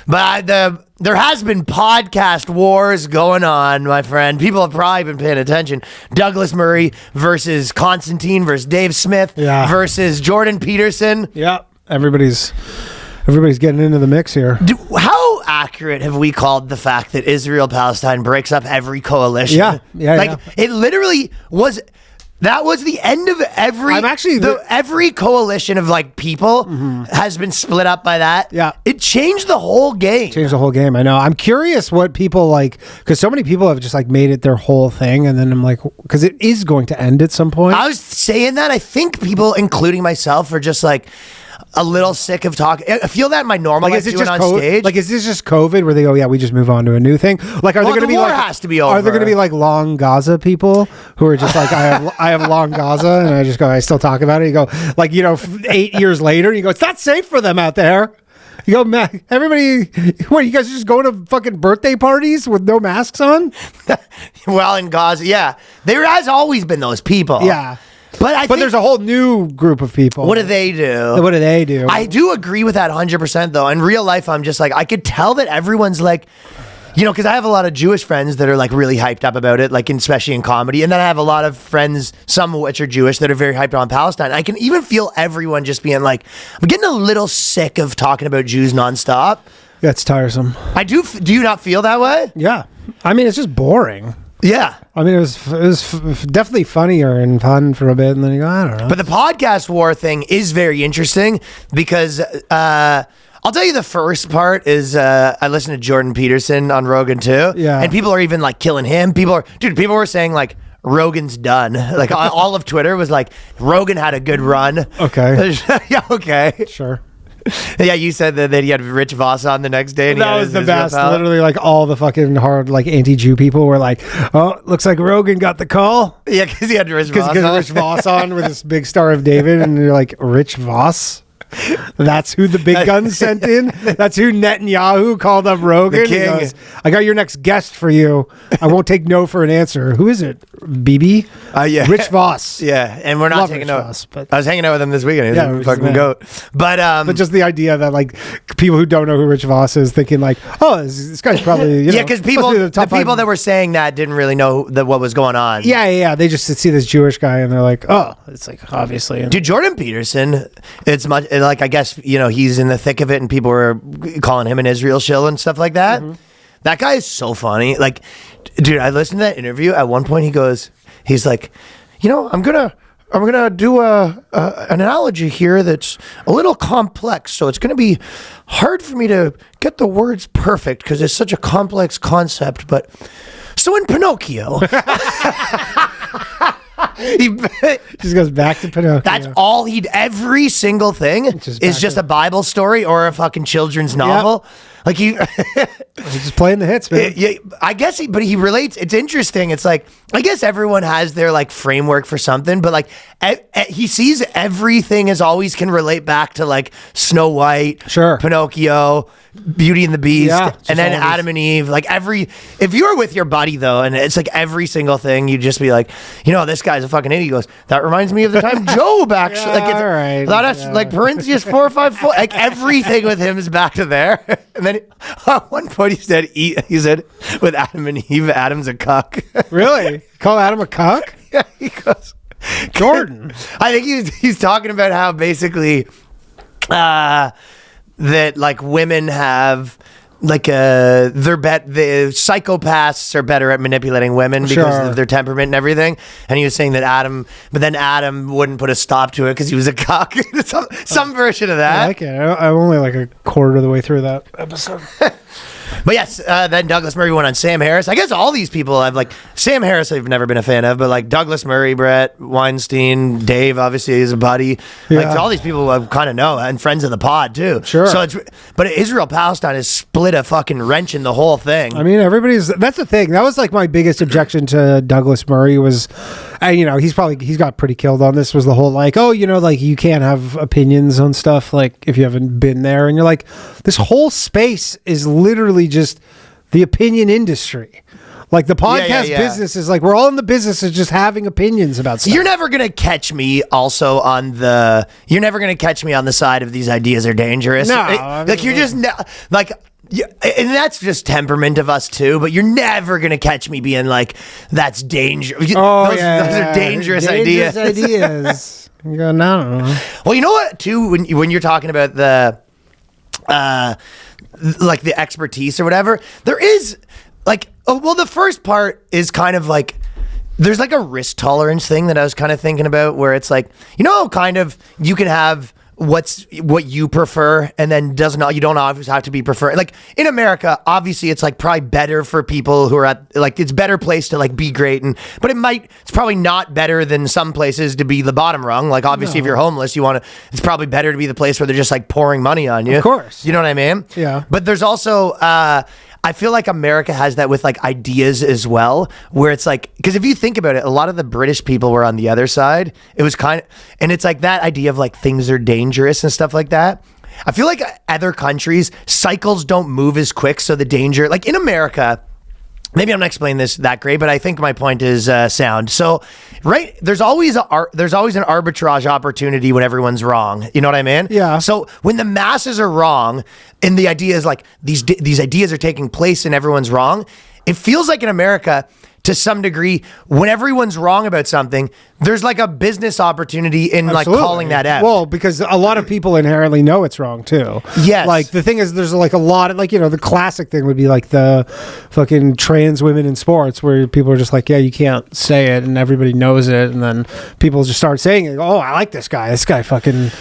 But there has been podcast wars going on, my friend. People have probably been paying attention. Douglas Murray versus Constantine versus Dave Smith versus Jordan Peterson. Yeah, everybody's getting into the mix here. How accurate have we called the fact that Israel-Palestine breaks up every coalition? Yeah. It literally was... That was the end of every coalition of like people has been split up by that. Yeah. It changed the whole game. I know. I'm curious what people like, because so many people have just like made it their whole thing. And then I'm like, because it is going to end at some point. I was saying that. I think people, including myself, are just like a little sick of talking. I feel that in my normal life doing on stage. Like, is this just COVID where they go, yeah, we just move on to a new thing? Like, are there going to be war like, has to be over. Are there going to be like long Gaza people who are just like, I have long Gaza, and I just go, I still talk about it. You go, like, 8 years later, you go, it's not safe for them out there. You go, man, everybody, what, you guys are just going to fucking birthday parties with no masks on? Well, in Gaza, yeah. There has always been those people. Yeah. But there's a whole new group of people. What do they do? What do they do? I do agree with that 100%, though. In real life, I'm just like, I could tell that everyone's like, because I have a lot of Jewish friends that are like really hyped up about it, like especially in comedy. And then I have a lot of friends, some of which are Jewish, that are very hyped on Palestine. I can even feel everyone just being like, I'm getting a little sick of talking about Jews nonstop. Yeah, it's tiresome. I do. Do you not feel that way? Yeah. I mean, it's just boring. Yeah. I mean, it was definitely funnier and fun for a bit, and then you go, I don't know. But the podcast war thing is very interesting because I'll tell you the first part is I listened to Jordan Peterson on Rogan too. Yeah. And people are even like killing him. People were saying like Rogan's done. Like all of Twitter was like, Rogan had a good run. Okay. Yeah, okay. Sure. Yeah, you said that he had Rich Voss on the next day. And that was the best. Literally, like all the fucking hard, like anti-Jew people were like, "Oh, looks like Rogan got the call." Yeah, because he had Rich Voss on with this big Star of David, and you're like, Rich Voss. That's who the big guns sent in. That's who Netanyahu called up Rogan. The king. He goes, I got your next guest for you. I won't take no for an answer. Who is it? BB? Yeah. Rich Voss. Yeah, and we're not Love taking Rich no. Voss, but I was hanging out with him this weekend. He was a fucking goat. But just the idea that like people who don't know who Rich Voss is thinking like, oh, this guy's probably because the people that were saying that didn't really know what was going on. Yeah. They just see this Jewish guy and they're like, oh, it's like obviously. Dude, Jordan Peterson, it's much like I guess he's in the thick of it, and people were calling him an Israel shill and stuff like that. Mm-hmm. That guy is so funny. Like, dude, I listened to that interview. At one point, he's like, I'm gonna do an analogy here that's a little complex, so it's gonna be hard for me to get the words perfect because it's such a complex concept. But so in Pinocchio. He just goes back to Pinocchio. That's all every single thing is just a Bible story or a fucking children's novel. Yep. Like he's just playing the hits, man. Yeah, I guess but he relates. It's interesting. It's like, I guess everyone has their like framework for something, but like he sees everything as always can relate back to like Snow White, sure, Pinocchio, Beauty and the Beast, and then Adam and Eve. Like if you were with your buddy though, and it's like every single thing, you'd just be like, this guy's a fucking idiot. He goes, that reminds me of the time Job actually. Like it's, all right. That's like Corinthians 4:5. Like everything with him is back to there. And then at one point he said with Adam and Eve, Adam's a cuck. Really? Call Adam a cuck? Yeah, he goes, Jordan. I think he's talking about how basically that like women have like the psychopaths are better at manipulating women because of their temperament and everything. And he was saying that Adam wouldn't put a stop to it because he was a cuck. some version of that. I like it. I'm only like a quarter of the way through that episode. But yes, then Douglas Murray went on Sam Harris. I guess all these people I've like Sam Harris I've never been a fan of, but like Douglas Murray, Brett Weinstein, Dave obviously is a buddy. Yeah. Like all these people I kind of know and friends of the pod too. Sure. So but Israel Palestine has split a fucking wrench in the whole thing. I mean, that's the thing. That was like my biggest objection to Douglas Murray was, he's got pretty killed on this. Was the whole like, like you can't have opinions on stuff like if you haven't been there, and you're like, this whole space is literally just the opinion industry. Like the podcast business is like, we're all in the business of just having opinions about stuff. You're never going to catch me on the side of these ideas are dangerous. No. You're just like, Yeah, and that's just temperament of us too. But you're never gonna catch me being like, "That's dangerous." Oh, those are dangerous ideas. You go, no. Well, you know what? Too, when you're talking about the, like the expertise or whatever, there is like, the first part is kind of like. There's like a risk tolerance thing that I was kind of thinking about, where it's like, kind of you can have what you prefer, and then you don't always have to be preferred. Like in America, obviously it's like probably better for people who are at like, it's better place to like be great, but it's probably not better than some places to be the bottom rung. Like obviously if you're homeless, it's probably better to be the place where they're just like pouring money on you. Of course. You know what I mean? Yeah. But there's also, I feel like America has that with like ideas as well, where it's like, because if you think about it, a lot of the British people were on the other side. It was and it's like that idea of like things are dangerous and stuff like that. I feel like other countries, cycles don't move as quick. So the danger, like in America, maybe I'm not explaining this that great, but I think my point is sound. So, right, there's always an arbitrage opportunity when everyone's wrong. You know what I mean? Yeah. So when the masses are wrong, and the idea is like these ideas are taking place and everyone's wrong, it feels like in America, to some degree, when everyone's wrong about something, there's like a business opportunity in like calling that out. Well, because a lot of people inherently know it's wrong too. Yes. Like the thing is, there's like a lot of like, the classic thing would be like the fucking trans women in sports, where people are just like, yeah, you can't say it, and everybody knows it, and then people just start saying it. Oh, I like this guy. This guy fucking.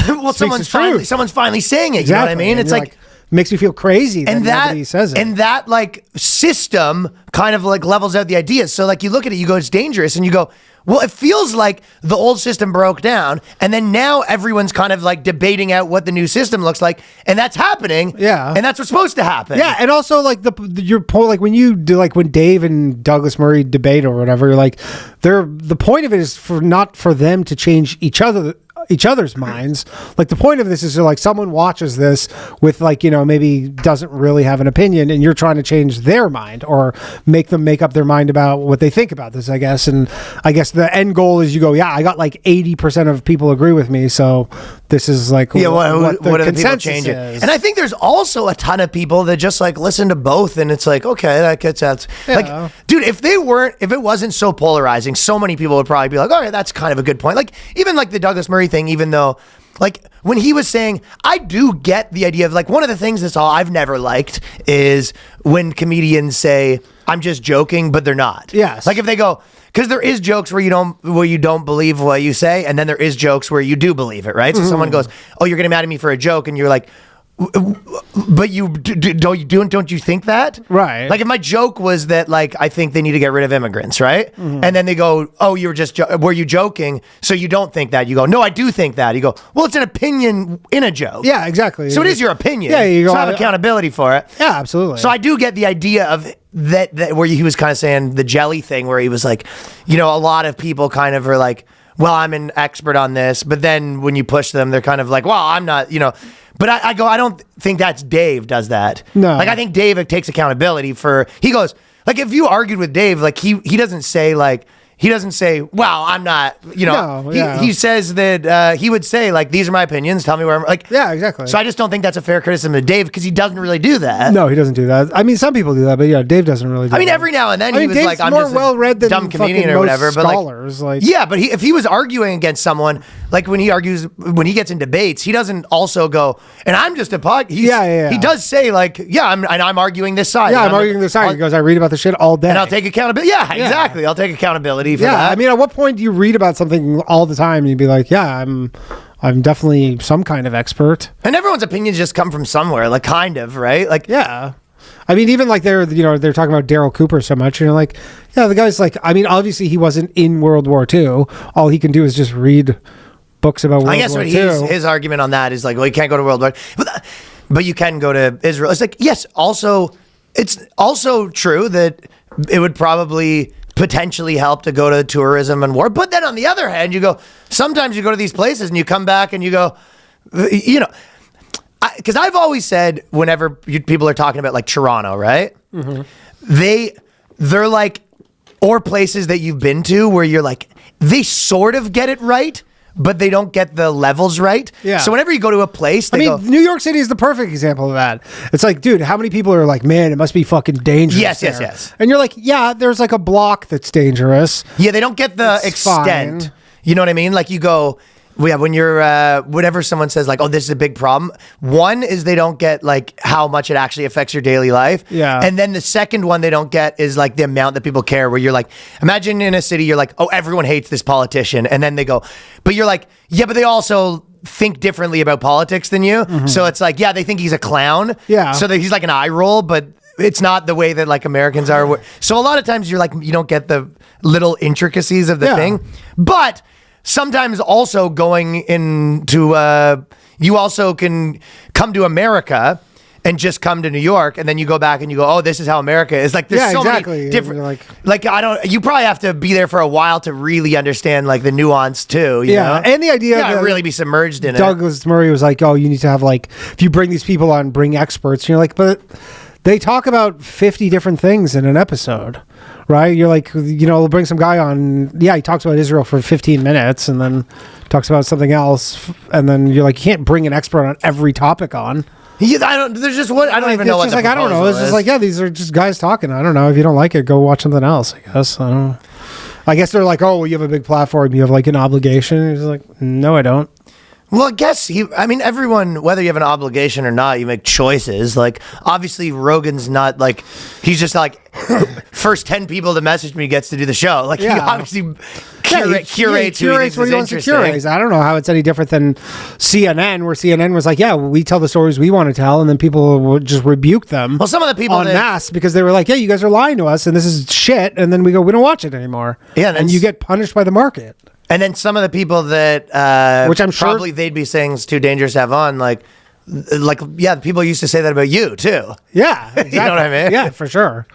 Well, someone's finally saying it. Exactly. You know what I mean? It's like makes me feel crazy and that nobody says it. And that like system kind of like levels out the ideas. So like you look at it, you go, it's dangerous, and you go, well, it feels like the old system broke down, and then now everyone's kind of like debating out what the new system looks like, and that's happening. Yeah, and that's what's supposed to happen. Yeah, and also like your point, like when you do, like when Dave and Douglas Murray debate or whatever, like the point of it is not for them to change each other's minds. Like the point of this is like someone watches this with like, maybe doesn't really have an opinion, and you're trying to change their mind or make them make up their mind about what they think about this, I guess. And I guess the end goal is you go, yeah, I got like 80% of people agree with me, so this is like what the are the people changing is. And I think there's also a ton of people that just like listen to both, and it's like, okay, that gets out. Yeah. Like, dude, if it wasn't so polarizing, so many people would probably be like, all right, that's kind of a good point. Like even like the Douglas Murray thing, even though like when he was saying, I do get the idea of like, one of the things that's all I've never liked is when comedians say, I'm just joking, but they're not. Yes. Like if they go, because there is jokes where you don't believe what you say, and then there is jokes where you do believe it, right? So someone goes, oh, you're getting mad at me for a joke, and you're like, but don't you think that? Right. Like if my joke was that like I think they need to get rid of immigrants, right? And then they go, oh, you were just were you joking? So you don't think that? You go, no, I do think that. You go, well, it's an opinion in a joke. Yeah, exactly. So it is your opinion. Yeah, you go, so I have accountability for it. Yeah, absolutely. So I do get the idea of that where he was kind of saying the jelly thing, where he was like, a lot of people kind of are like, well, I'm an expert on this, but then when you push them, they're kind of like, well, I'm not, But I don't think that's Dave does that. No. Like I think Dave takes accountability he goes, like if you argued with Dave, like he doesn't say like, he doesn't say, well, I'm not, No, yeah. He says that he would say like, these are my opinions, tell me where I'm like. Yeah, exactly. So I just don't think that's a fair criticism of Dave, because he doesn't really do that. No, he doesn't do that. I mean, some people do that, but yeah, Dave doesn't really do that. I mean, every now and then he was Dave's like, I'm more just well-read a than dumb comedian or whatever. But scholars, like, yeah, but if he was arguing against someone, like when he gets in debates, he doesn't also go, and I'm just a pod. Yeah. He does say like, I'm arguing this side. Yeah, I'm arguing this side. He goes, I read about the shit all day. And I'll take accountability. Yeah, exactly. I'll take accountability for that. Yeah, I mean, at what point do you read about something all the time and you'd be like, yeah, I'm definitely some kind of expert. And everyone's opinions just come from somewhere, like kind of, right? Like, yeah. I mean, even like they're talking about Daryl Cooper so much, like, yeah, the guy's like, I mean, obviously he wasn't in World War II. All he can do is just read books about World War II. I guess what his argument on that is like, well, you can't go to World War, but you can go to Israel. It's like, yes, it's also true that it would probably potentially help to go to tourism and war. But then on the other hand, you go, sometimes you go to these places and you come back and you go, because I've always said whenever people are talking about like Toronto, right? Mm-hmm. They're like, or places that you've been to where you're like, they sort of get it right, but they don't get the levels right. Yeah. So whenever you go to a place, they go, New York City is the perfect example of that. It's like, dude, how many people are like, man, it must be fucking dangerous. Yes. And you're like, yeah, there's like a block that's dangerous. Yeah, they don't get the extent. Fine. You know what I mean? Like you go, when you're, whenever someone says like, oh, this is a big problem. One is they don't get like how much it actually affects your daily life. Yeah. And then the second one they don't get is like the amount that people care, where you're like, imagine in a city, you're like, oh, everyone hates this politician. And then they go, but you're like, yeah, but they also think differently about politics than you. Mm-hmm. So it's like, yeah, they think he's a clown. Yeah. So that he's like an eye roll, but it's not the way that like Americans are. So a lot of times you're like, you don't get the little intricacies of the thing, but sometimes also going into, you also can come to America and just come to New York, and then you go back and you go, oh, this is how America is. Like, there's so many different, like I don't, you probably have to be there for a while to really understand like the nuance too. You know? And the idea that really be submerged in Douglas Murray was like, oh, you need to have like, if you bring these people on, bring experts. And you're like, but they talk about 50 different things in an episode. Right? You're like, we'll bring some guy on. Yeah, he talks about Israel for 15 minutes and then talks about something else. And then you're like, you can't bring an expert on every topic on. Yeah, I don't even know what the I don't know. It's just like, yeah, these are just guys talking. I don't know. If you don't like it, go watch something else, I guess. I don't know. I guess they're like, oh, well, you have a big platform. You have like an obligation. He's like, no, I don't. Well, I guess everyone, whether you have an obligation or not, you make choices. Like, obviously, Rogan's not like, he's just like, first 10 people to message me gets to do the show. Like, he obviously curates who he thinks is interesting. I don't know how it's any different than CNN, where CNN was like, yeah, we tell the stories we want to tell, and then people would just rebuke them. Well, some of the people en masse because they were like, yeah, you guys are lying to us, and this is shit, and then we go, we don't watch it anymore. Yeah, and you get punished by the market. And then some of the people that, which I'm sure probably they'd be saying is too dangerous to have on, like, yeah, people used to say that about you too. Yeah, exactly. You know what I mean? Yeah, for sure.